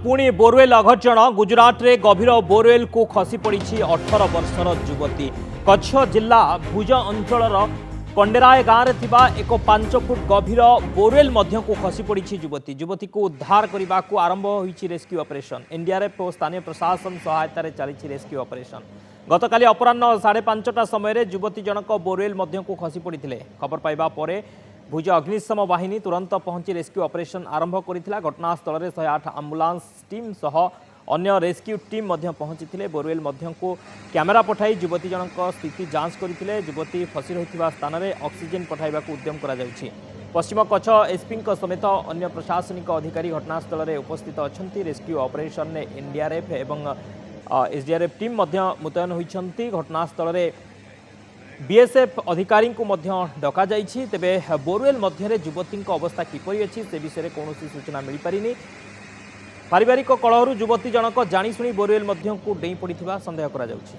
पुणी बोरवेल अघटन गुजरात रे गभीर बोरवेल को खसी पड़ी 18 वर्षर युवती। कच्छ जिला भुज अंचल कंडेराय गाँव में थिबा एक 5 फुट गभीर बोरवेल मध्य को खसी पड़ी युवती। युवती को उद्धार करने को आरंभ होईछि रेस्क्यू ऑपरेशन। एनडीआरएफ और स्थानीय प्रशासन सहायतार चली रेस्क्यू ऑपरेशन। गतकाली अपराह्न 5:30 समय युवती जनक बोरवेल मध्य को खसी पड़ते। खबर पाइबा परे भुज अग्निशम बाहिनी तुरंत पहुंची रेस्क्यू ऑपरेशन आरंभ करथिला। घटनास्थल में 108 आम्बुलांस टीम सह अन्य रेस्क्यू टीम मध्य पहुंची बोरवेल मध्य को कैमेरा पठाई युवती जनक स्थिति जांच करथिले। युवती फसी रही स्थान में ऑक्सीजन पठाइबा उद्यम करा जाउछि। पश्चिम कच्छ एसपी समेत अन्य प्रशासनिक अधिकारी घटनास्थल में उपस्थित अच्छा। रेस्क्यू ऑपरेशन में एनडीआरएफ एवं एसडीआरएफ टीम मध्य मुतयन होइछन्ति। घटनास्थल में बीएसएफ अधिकारी को डका जाइछि। तेबे बोरवेल मध्य युवती अवस्था किपरि अछि से विषय में कौन सूचना मिल पारिनी। पारिवारिक कलहरु युवती जनक जानी शुणी बोरवेल मध्य को डेई पड़िथिबा संदेह करा जाउछि।